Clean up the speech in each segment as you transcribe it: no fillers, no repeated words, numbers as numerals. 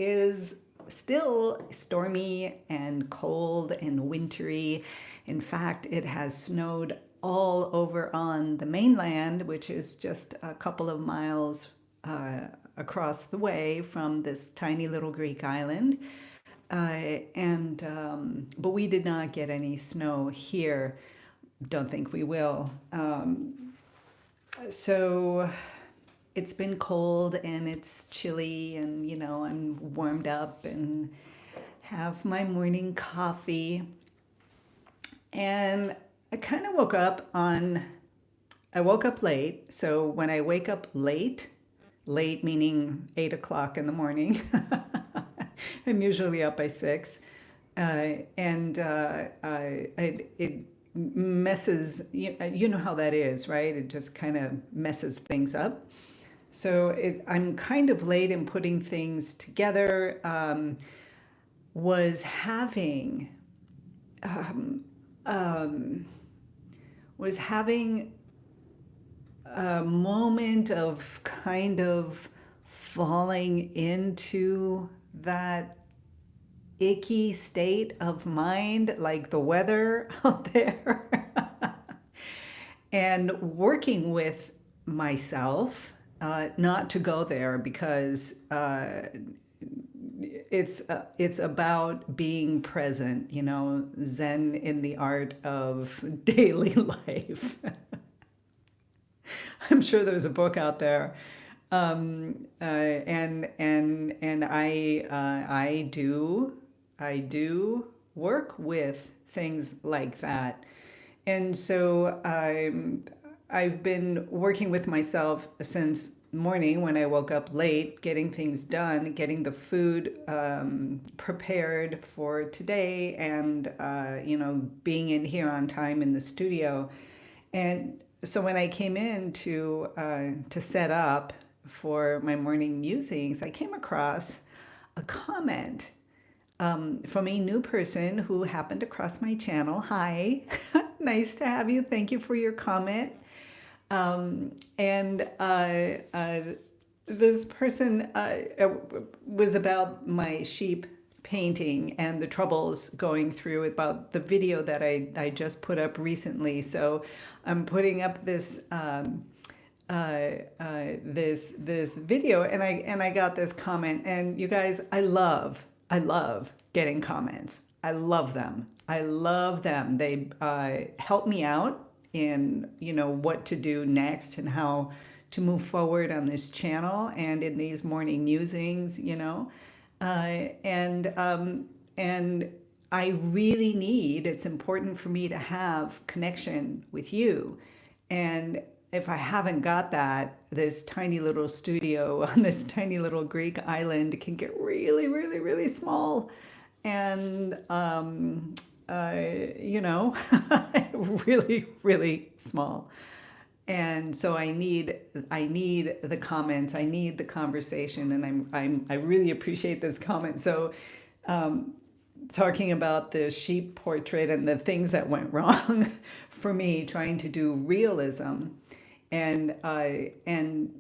is still stormy and cold and wintry. In fact, it has snowed all over on the mainland, which is just a couple of miles across the way from this tiny little Greek island. And but we did not get any snow here. Don't think we will. So it's been cold and it's chilly, and I'm warmed up and have my morning coffee. And I kind of I woke up late. So when I wake up late meaning 8 o'clock in the morning, I'm usually up by 6. And it messes, you know how that is, right? It just kind of messes things up. So I'm kind of late in putting things together. Was having um, was having a moment of kind of falling into that icky state of mind, like the weather out there, and working with myself not to go there, because it's about being present, Zen in the art of daily life. I'm sure there's a book out there, and I do work with things like that, and so I've been working with myself since morning when I woke up late, getting things done, getting the food prepared for today, and being in here on time in the studio. And so when I came in to set up for my morning musings, I came across a comment from a new person who happened to cross my channel. Hi, nice to have you. Thank you for your comment. And this person was about my sheep painting and the troubles going through about the video that I just put up recently. So I'm putting up this this video, and I got this comment. And you guys, I love getting comments. I love them. I love them. They help me out in what to do next and how to move forward on this channel and in these morning musings. And I really need, it's important for me to have connection with you. And if I haven't got that, this tiny little studio on this tiny little Greek island can get really, really, really small. And, really, really small. And so I need the comments, I need the conversation, and I really appreciate this comment. So talking about the sheep portrait and the things that went wrong for me trying to do realism, and I'm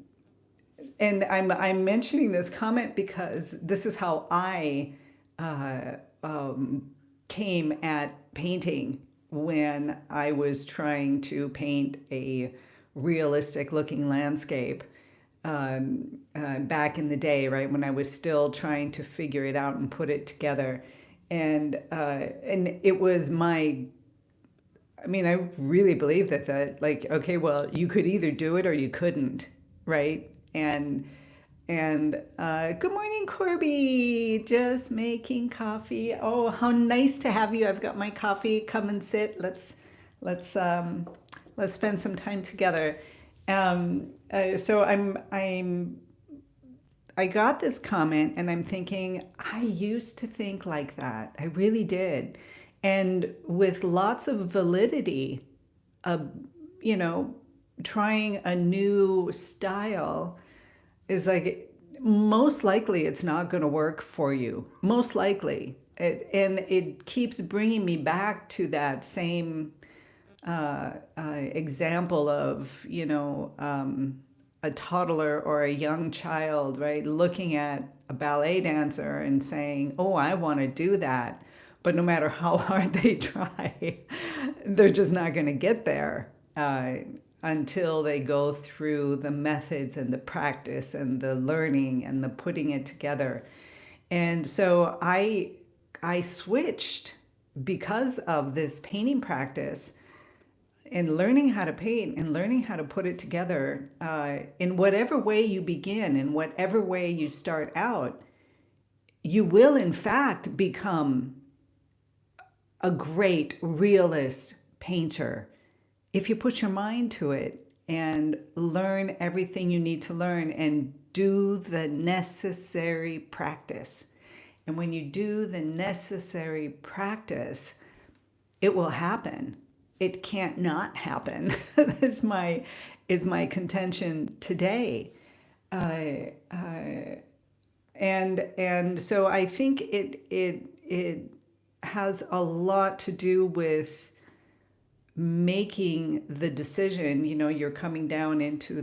mentioning this comment because this is how I came at painting when I was trying to paint a realistic looking landscape back in the day, right, when I was still trying to figure it out and put it together. And it was I really believe that like, okay, well, you could either do it or you couldn't, right? And good morning, Corby. Just making coffee. Oh, how nice to have you. I've got my coffee. Come and sit. Let's spend some time together. So I got this comment, and I'm thinking, I used to think like that. I really did. And with lots of validity, you know, trying a new style is like, most likely it's not going to work for you. Most likely. And it keeps bringing me back to that same example of, a toddler or a young child, right, looking at a ballet dancer and saying, "Oh, I want to do that." But no matter how hard they try, they're just not going to get there until they go through the methods and the practice and the learning and the putting it together. And so I switched because of this painting practice and learning how to paint and learning how to put it together in whatever way you begin, in whatever way you start out, you will in fact become a great realist painter if you put your mind to it and learn everything you need to learn and do the necessary practice. And when you do the necessary practice, it will happen. It can't not happen. is my contention today. And so I think it has a lot to do with making the decision. You're coming down into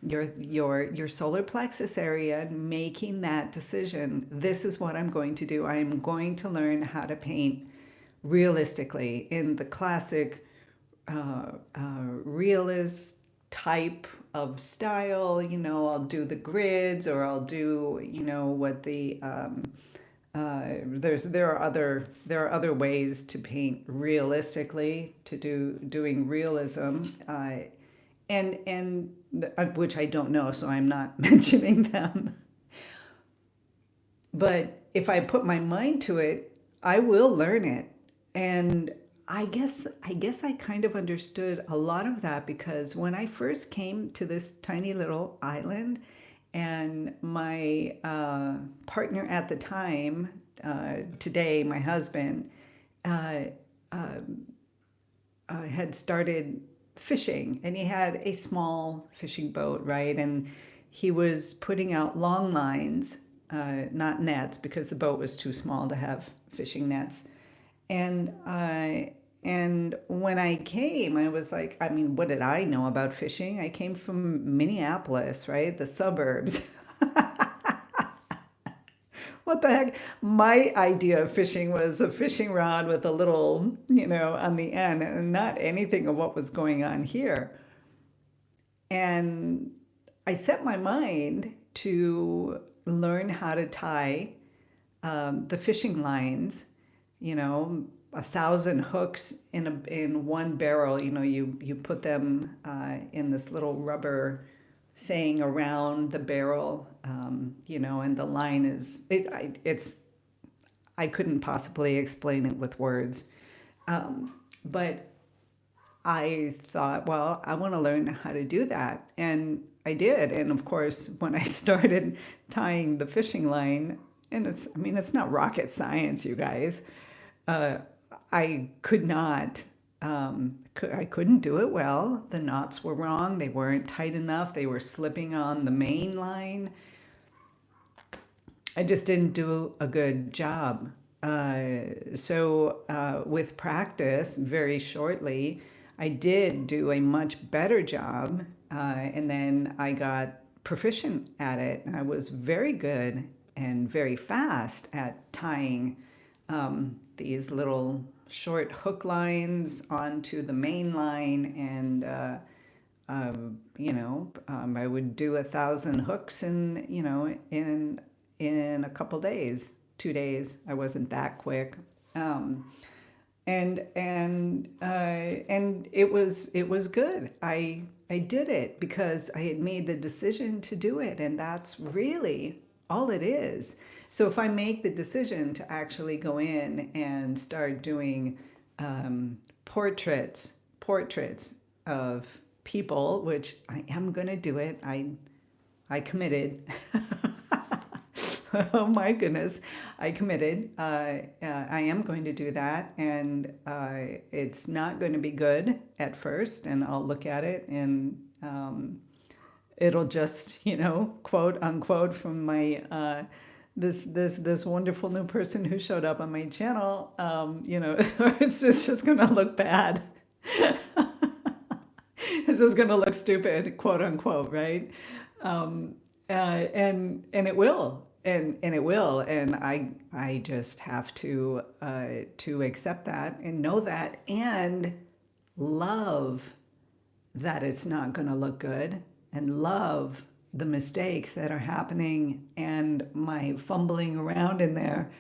your solar plexus area and making that decision. This is what I'm going to do. I am going to learn how to paint realistically in the classic realist type of style. I'll do the grids, or I'll do what the there are other ways to paint realistically, to doing realism, and which I don't know, so I'm not mentioning them. But if I put my mind to it, I will learn it. And I guess I kind of understood a lot of that because when I first came to this tiny little island, and my partner at the time, today my husband, had started fishing, and he had a small fishing boat, right? And he was putting out long lines, not nets, because the boat was too small to have fishing nets. And when I came, I was like, I mean, what did I know about fishing? I came from Minneapolis, right? The suburbs. What the heck? My idea of fishing was a fishing rod with a little, on the end, and not anything of what was going on here. And I set my mind to learn how to tie the fishing lines, 1,000 hooks in one barrel. You put them in this little rubber thing around the barrel, and the line it's I couldn't possibly explain it with words, but I thought, well, I want to learn how to do that, and I did. And of course, when I started tying the fishing line, and it's not rocket science, you guys. I could not, I couldn't do it well. The knots were wrong. They weren't tight enough. They were slipping on the main line. I just didn't do a good job. So with practice, very shortly, I did do a much better job. And then I got proficient at it. I was very good and very fast at tying these little short hook lines onto the main line, and I would do 1,000 hooks in a couple days, 2 days. I wasn't that quick, and it was good. I did it because I had made the decision to do it, and that's really all it is. So if I make the decision to actually go in and start doing portraits of people, which I am going to do it, I committed. Oh my goodness, I committed. I am going to do that, and it's not going to be good at first, and I'll look at it and it'll just, quote unquote, from my this wonderful new person who showed up on my channel, it's just going to look bad. this is going to look stupid, quote unquote, right? Um, and it will, and it will, and I just have to accept that and know that and love that it's not going to look good and love the mistakes that are happening and my fumbling around in there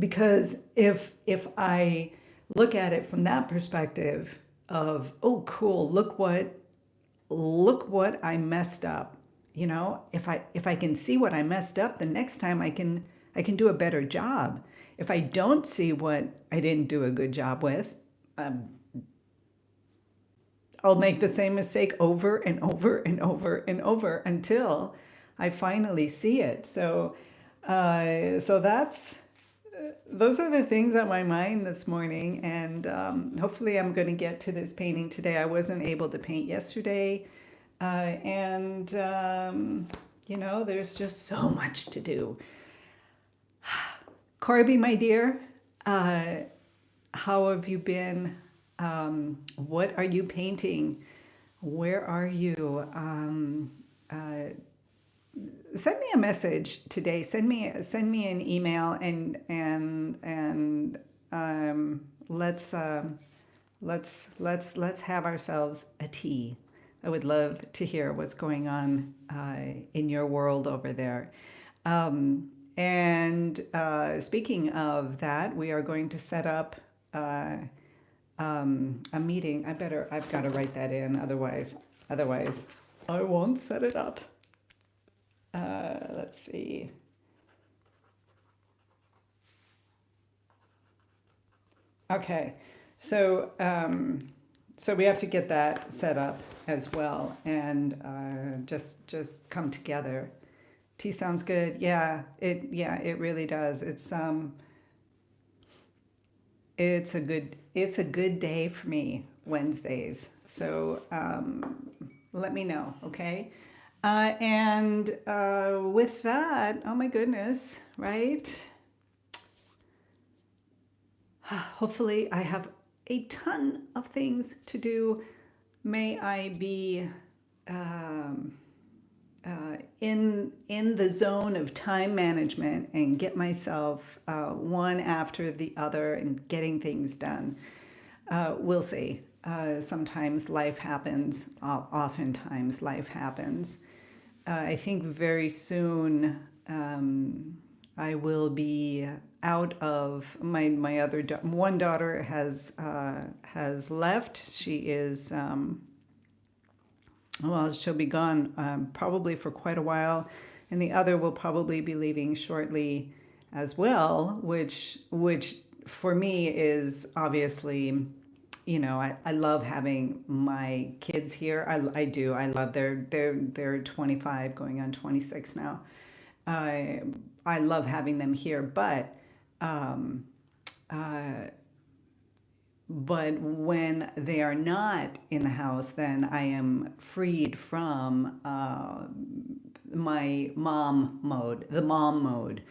because if I look at it from that perspective of oh cool look what I messed up, you know, if I can see what I messed up the next time I can do a better job. If I don't see what I didn't do a good job with, um, I'll make the same mistake over and over and over and over until I finally see it. So that's those are the things on my mind this morning, and hopefully, I'm going to get to this painting today. I wasn't able to paint yesterday, and there's just so much to do. Corby, my dear, uh, how have you been? What are you painting? Where are you? Send me a message today. Send me an email and let's have ourselves a tea. I would love to hear what's going on in your world over there. And speaking of that, we are going to set up a meeting. I've got to write that in. Otherwise, I won't set it up. Let's see. Okay, so we have to get that set up as well, and just come together. Tea sounds good. Yeah, it really does. It's a good day for me Wednesdays. So let me know, okay? And with that, oh my goodness, right? Hopefully, I have a ton of things to do. May I be um, in the zone of time management and get myself one after the other and getting things done. We'll see. Sometimes life happens. Oftentimes life happens. I think very soon I will be out of my other one daughter has left. She is well, she'll be gone probably for quite a while, and the other will probably be leaving shortly as well, which for me is obviously, I love having my kids here. I do. I love they're 25 going on 26 now. I I love having them here, but when they are not in the house, then I am freed from my mom mode,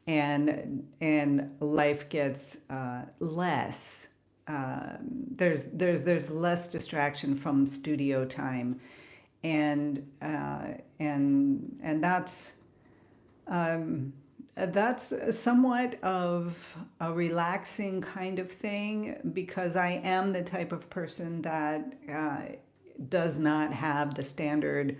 and life gets less. There's less distraction from studio time, and that's somewhat of a relaxing kind of thing because I am the type of person that does not have the standard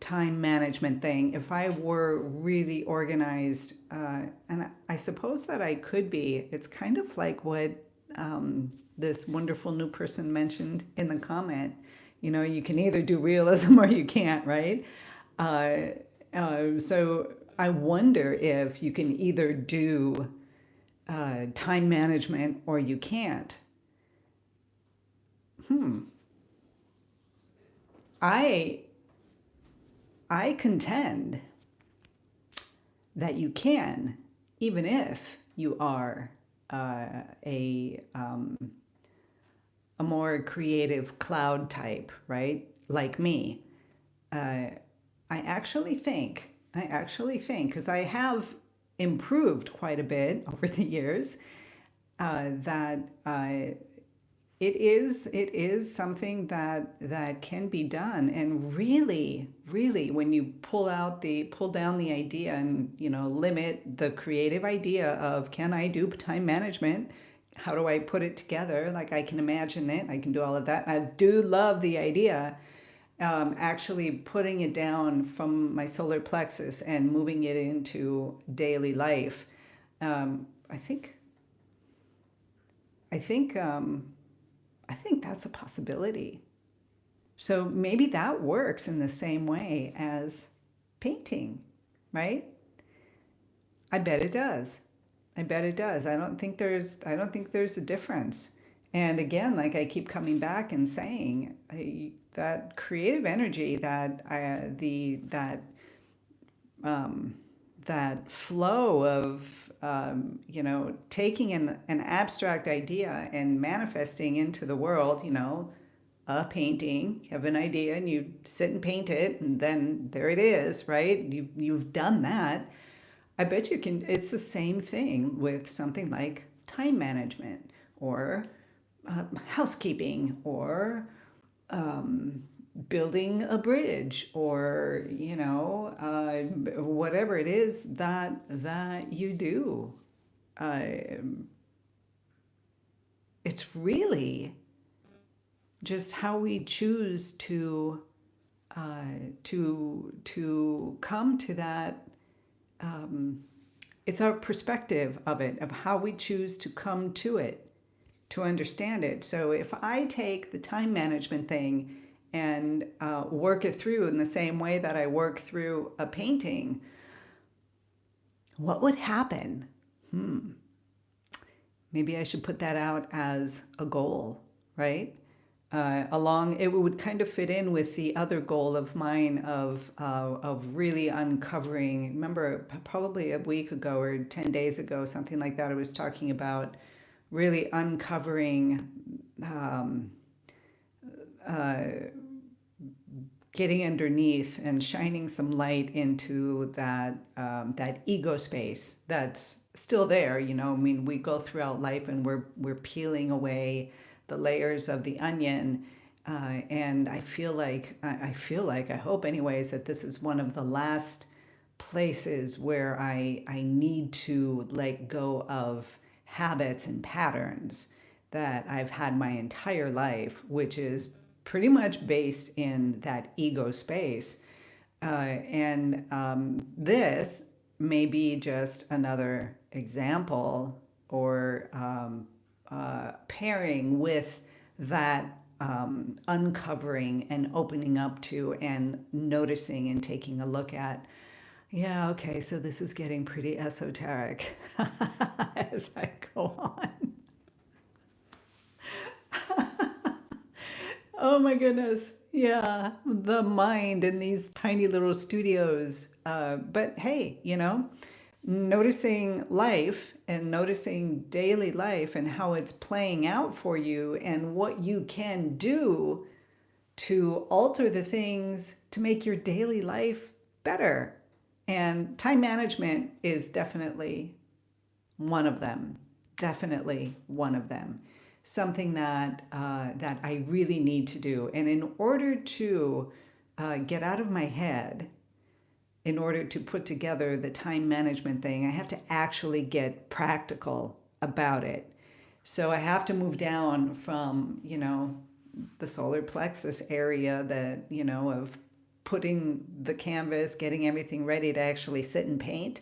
time management thing. If I were really organized, and I suppose that I could be, it's kind of like what this wonderful new person mentioned in the comment. You can either do realism or you can't, right? Uh, so I wonder if you can either do time management or you can't. I I contend that you can, even if you are a more creative cloud type, right? Like me. Uh, I actually think, because I have improved quite a bit over the years, that It is something that can be done, and really when you pull down the idea and limit the creative idea of, can I do time management, how do I put it together, like I can imagine it, I can do all of that. I do love the idea, actually putting it down from my solar plexus and moving it into daily life. I think I think I think that's a possibility. So maybe that works in the same way as painting, right? I bet it does. I bet it does. I don't think there's a difference. And again, like I keep coming back and saying, that creative energy, um, that flow of, taking an abstract idea and manifesting into the world, a painting. You have an idea and you sit and paint it, and then there it is, right? You've done that. I bet you can. It's the same thing with something like time management, or housekeeping, or building a bridge, or whatever it is that you do. Uh, it's really just how we choose to come to that. It's our perspective of it, of how we choose to come to it, to understand it. So if I take the time management thing and work it through in the same way that I work through a painting, what would happen? Maybe I should put that out as a goal, right? Along, it would kind of fit in with the other goal of mine of really uncovering. Remember, probably a week ago or 10 days ago, something like that, I was talking about really uncovering, um, uh, getting underneath and shining some light into that ego space that's still there. I mean, we go throughout life and we're peeling away the layers of the onion. And I hope anyways, that this is one of the last places where I need to let go of habits and patterns that I've had my entire life, which is pretty much based in that ego space. And this may be just another example, or pairing with that, uncovering and opening up to and noticing and taking a look at. Yeah, okay, so this is getting pretty esoteric as I go on. Oh my goodness. Yeah, the mind in these tiny little studios. But hey, noticing life and noticing daily life and how it's playing out for you, and what you can do to alter the things to make your daily life better. And time management is definitely one of them. Definitely one of them. Something that I really need to do. And in order to get out of my head, in order to put together the time management thing, I have to actually get practical about it. So I have to move down from, the solar plexus area, that, of putting the canvas, getting everything ready to actually sit and paint.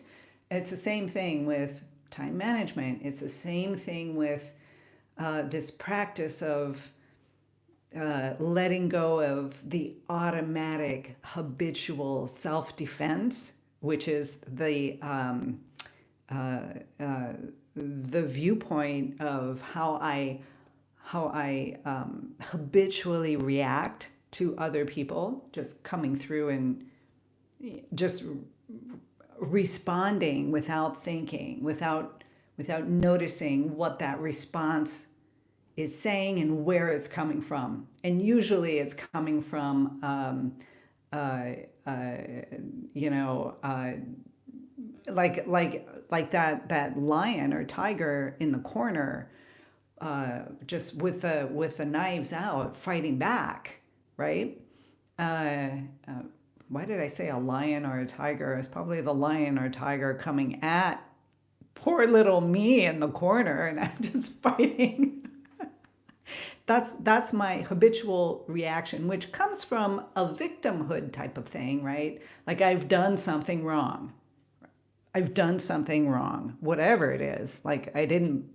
It's the same thing with time management. It's the same thing with this practice of letting go of the automatic habitual self-defense, which is uh, uh, the viewpoint of how I habitually react to other people, just coming through and just responding without thinking, without noticing what that response is saying and where it's coming from. And usually it's coming from, uh, uh, you know, uh, like that lion or tiger in the corner, just with the knives out, fighting back, right? Uh, uh, why did I say a lion or a tiger? It's probably the lion or tiger coming at poor little me in the corner, and I'm just fighting. That's my habitual reaction, which comes from a victimhood type of thing, right? Like I've done something wrong. I've done something wrong, whatever it is. Like I didn't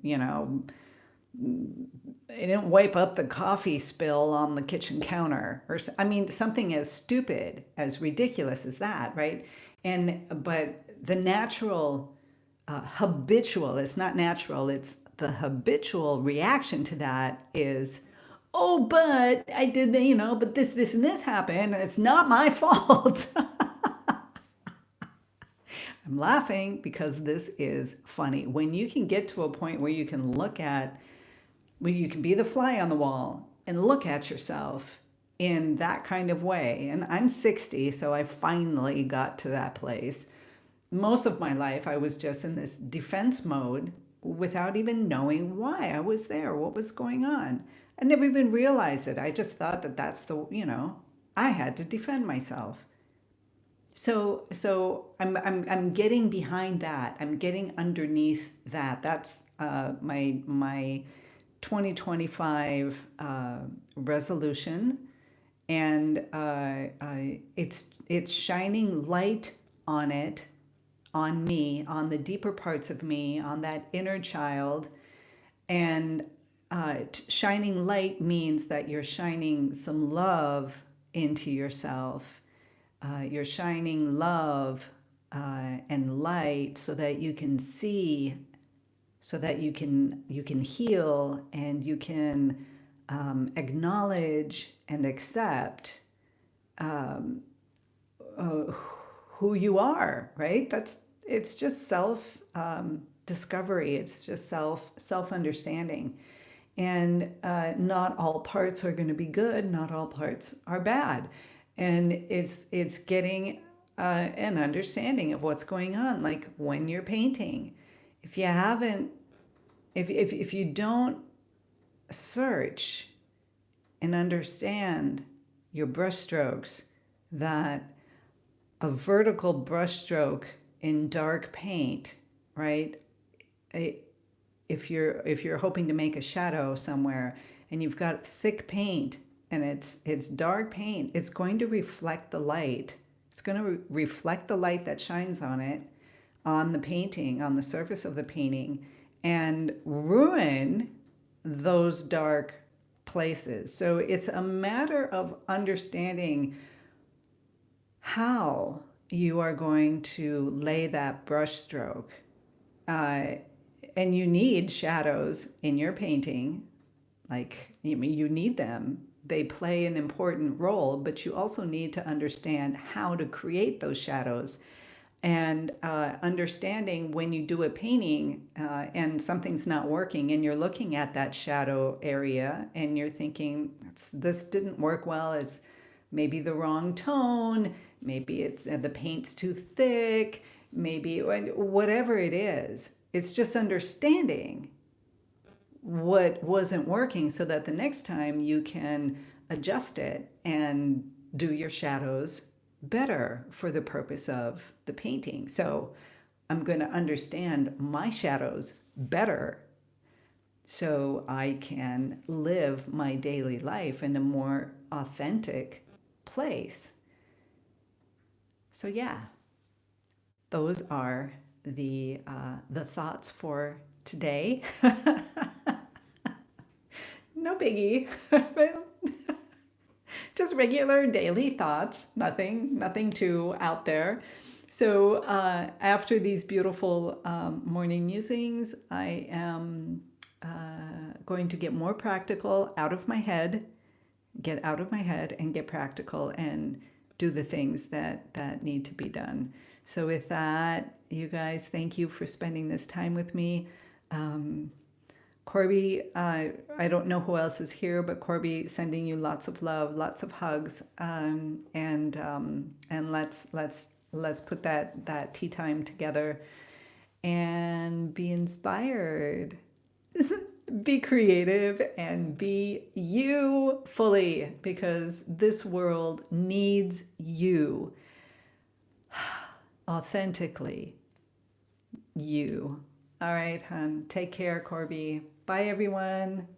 wipe up the coffee spill on the kitchen counter, or I mean, something as stupid, as ridiculous as that, right? But the natural, habitual, it's not natural, it's the habitual reaction to that is, oh, but I did but this, and this happened, and it's not my fault. I'm laughing because this is funny. When you can get to a point where you can where you can be the fly on the wall and look at yourself in that kind of way. And I'm 60, so I finally got to that place. Most of my life, I was just in this defense mode without even knowing why I was there, what was going on. I never even realized it. I just thought that I had to defend myself. So I'm getting behind that. I'm getting underneath that. That's my 2025 resolution, and it's shining light on it, on me, on the deeper parts of me, on that inner child, and shining light means that you're shining some love into yourself. You're shining love and light so that you can see, so that you can heal, and you can acknowledge and accept uh, who you are, right? It's just self discovery. It's just self understanding, and not all parts are going to be good. Not all parts are bad, and it's getting an understanding of what's going on. Like when you're painting, if you haven't, if you don't search and understand your brushstrokes, that a vertical brushstroke in dark paint, right? If you're hoping to make a shadow somewhere and you've got thick paint and it's dark paint, it's going to reflect the light. It's going to reflect the light that shines on it, on the painting, on the surface of the painting, and ruin those dark places. So it's a matter of understanding how you are going to lay that brush stroke. Uh, and you need shadows in your painting. Like, you need them. They play an important role, but you also need to understand how to create those shadows. And understanding when you do a painting and something's not working, and you're looking at that shadow area and you're thinking, this didn't work well, it's maybe the wrong tone, maybe it's the paint's too thick, maybe whatever it is. It's just understanding what wasn't working so that the next time you can adjust it and do your shadows better for the purpose of the painting. So I'm going to understand my shadows better so I can live my daily life in a more authentic place. So yeah, those are the thoughts for today. No biggie. Just regular daily thoughts, nothing too out there. So after these beautiful morning musings, I am going to get more practical, get out of my head and get practical and do the things that need to be done. So with that, you guys, thank you for spending this time with me. Corby, I don't know who else is here, but Corby, sending you lots of love, lots of hugs, and let's put that tea time together and be inspired. Be creative and be you fully because this world needs you authentically. You. All right, hon. Take care, Corby. Bye, everyone.